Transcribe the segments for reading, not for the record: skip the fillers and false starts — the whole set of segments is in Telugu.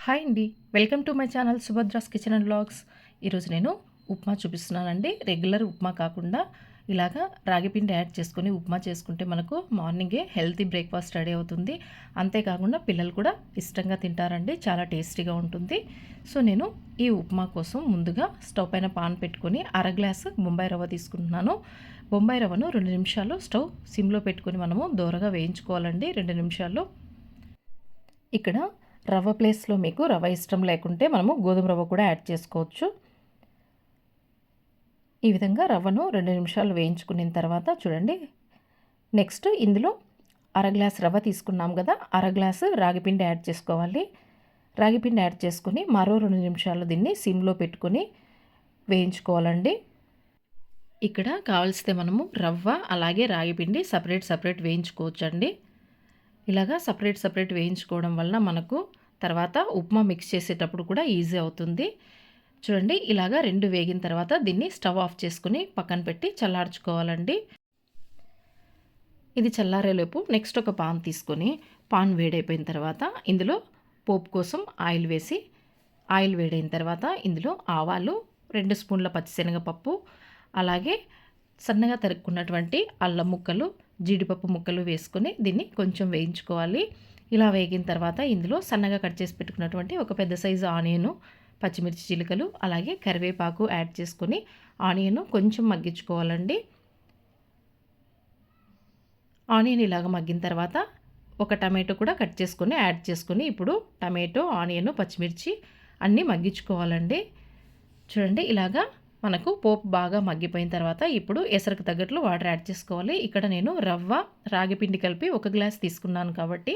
హాయ్ అండి. Welcome to my channel Subhadra's kitchen and vlogs. ఈరోజు నేను ఉప్మా చూపిస్తున్నానండి. రెగ్యులర్ ఉప్మా కాకుండా ఇలాగా రాగి పిండి యాడ్ చేసుకొని ఉప్మా చేసుకుంటే మనకు మార్నింగే హెల్తీ బ్రేక్ఫాస్ట్ రెడీ అవుతుంది. అంతేకాకుండా పిల్లలు కూడా ఇష్టంగా తింటారండి. చాలా టేస్టీగా ఉంటుంది. సో నేను ఈ ఉప్మా కోసం ముందుగా స్టవ్ పైన పాన్ పెట్టుకొని అర గ్లాసు బొంబాయి రవ్వ తీసుకుంటున్నాను. బొంబాయి రవ్వను 2 నిమిషాలు స్టవ్ సిమ్లో పెట్టుకొని మనము దోరగా వేయించుకోవాలండి. 2 నిమిషాలు. ఇక్కడ రవ్వ ప్లేస్లో మీకు రవ్వ ఇష్టం లేకుంటే మనము గోధుమ రవ్వ కూడా యాడ్ చేసుకోవచ్చు. ఈ విధంగా రవ్వను 2 నిమిషాలు వేయించుకున్న తర్వాత చూడండి, నెక్స్ట్ ఇందులో అర గ్లాస్ రవ్వ తీసుకున్నాం కదా, అర గ్లాసు రాగిపిండి యాడ్ చేసుకోవాలి. రాగిపిండి యాడ్ చేసుకొని మరో 2 నిమిషాలు దీన్ని సిమ్లో పెట్టుకొని వేయించుకోవాలండి. ఇక్కడ కావాల్సితే మనము రవ్వ అలాగే రాగిపిండి సపరేట్ వేయించుకోవచ్చండి. ఇలాగా సపరేట్ వేయించుకోవడం వలన మనకు తర్వాత ఉప్మా మిక్స్ చేసేటప్పుడు కూడా ఈజీ అవుతుంది. చూడండి, ఇలాగా 2 వేగిన తర్వాత దీన్ని స్టవ్ ఆఫ్ చేసుకుని పక్కన పెట్టి చల్లార్చుకోవాలండి. ఇది చల్లారేలోపు నెక్స్ట్ ఒక పాన్ తీసుకొని పాన్ వేడైపోయిన తర్వాత ఇందులో పోపు కోసం ఆయిల్ వేసి, ఆయిల్ వేడైన తర్వాత ఇందులో ఆవాలు, 2 స్పూన్ల పచ్చిశనగపప్పు, అలాగే సన్నగా తరుక్కున్నటువంటి అల్లం ముక్కలు, జీడిపప్పు ముక్కలు వేసుకొని దీన్ని కొంచెం వేయించుకోవాలి. ఇలా వేగిన తర్వాత ఇందులో సన్నగా కట్ చేసి పెట్టుకున్నటువంటి ఒక పెద్ద సైజు ఆనియను, పచ్చిమిర్చి చిలుకలు, అలాగే కరివేపాకు యాడ్ చేసుకొని ఆనియన్ కొంచెం మగ్గించుకోవాలండి. ఆనియన్ ఇలాగ మగ్గిన తర్వాత ఒక టమాటో కూడా కట్ చేసుకొని యాడ్ చేసుకొని ఇప్పుడు టమాటో, ఆనియన్, పచ్చిమిర్చి అన్నీ మగ్గించుకోవాలండి. చూడండి, ఇలాగా మనకు పోపు బాగా మగ్గిపోయిన తర్వాత ఇప్పుడు ఎసరికి తగ్గట్లు వాటర్ యాడ్ చేసుకోవాలి. ఇక్కడ నేను రవ్వ, రాగిపిండి కలిపి 1 గ్లాస్ తీసుకున్నాను కాబట్టి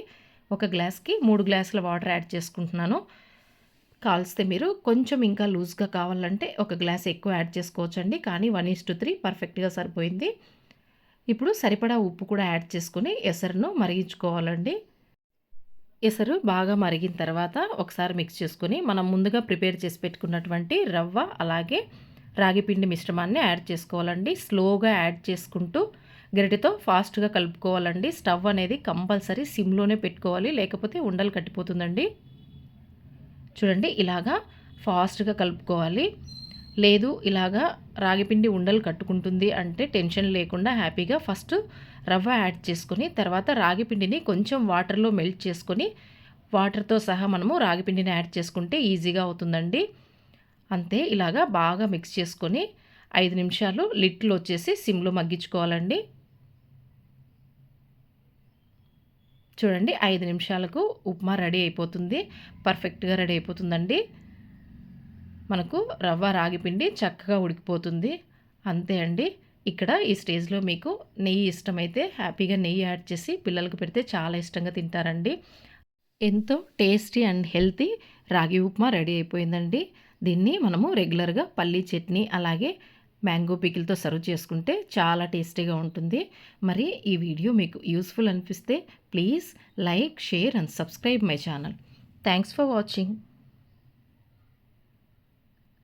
1 గ్లాస్కి 3 గ్లాసుల వాటర్ యాడ్ చేసుకుంటున్నాను. కాల్స్తే మీరు కొంచెం ఇంకా లూజ్గా కావాలంటే 1 గ్లాస్ ఎక్కువ యాడ్ చేసుకోవచ్చండి. కానీ 1:3 పర్ఫెక్ట్గా సరిపోయింది. ఇప్పుడు సరిపడా ఉప్పు కూడా యాడ్ చేసుకుని ఎసరును మరిగించుకోవాలండి. ఎసరు బాగా మరిగిన తర్వాత ఒకసారి మిక్స్ చేసుకొని మనం ముందుగా ప్రిపేర్ చేసి పెట్టుకున్నటువంటి రవ్వ అలాగే రాగిపిండి మిశ్రమాన్ని యాడ్ చేసుకోవాలండి. స్లోగా యాడ్ చేసుకుంటూ గరిటెతో ఫాస్ట్గా కలుపుకోవాలండి. స్టవ్ అనేది కంపల్సరీ సిమ్లోనే పెట్టుకోవాలి, లేకపోతే ఉండలు కట్టిపోతుందండి. చూడండి, ఇలాగా ఫాస్ట్గా కలుపుకోవాలి. లేదు ఇలాగా రాగిపిండి ఉండలు కట్టుకుంటుంది అంటే టెన్షన్ లేకుండా హ్యాపీగా ఫస్ట్ రవ్వ యాడ్ చేసుకొని తర్వాత రాగిపిండిని కొంచెం వాటర్లో మెల్ట్ చేసుకొని వాటర్తో సహా మనము రాగిపిండిని యాడ్ చేసుకుంటే ఈజీగా అవుతుందండి. అంతే, ఇలాగా బాగా మిక్స్ చేసుకొని 5 నిమిషాలు లిడ్లో వచ్చేసి సిమ్లో మగ్గించుకోవాలండి. చూడండి, 5 నిమిషాలకు ఉప్మా రెడీ అయిపోతుంది. పర్ఫెక్ట్గా రెడీ అయిపోతుందండి. మనకు రవ్వ రాగిపిండి చక్కగా ఉడికిపోతుంది. అంతే అండి. ఇక్కడ ఈ స్టేజ్లో మీకు నెయ్యి ఇష్టమైతే హ్యాపీగా నెయ్యి యాడ్ చేసి పిల్లలకు పెడితే చాలా ఇష్టంగా తింటారండి. ఎంతో టేస్టీ అండ్ హెల్తీ రాగి ఉప్మా రెడీ అయిపోయిందండి. దీన్ని మనము రెగ్యులర్గా పల్లీ చట్నీ అలాగే మ్యాంగో పికిల్తో సర్వ్ చేసుకుంటే చాలా టేస్టీగా ఉంటుంది. మరి ఈ వీడియో మీకు యూస్ఫుల్ అనిపిస్తే please like, share and subscribe my channel. Thanks for watching.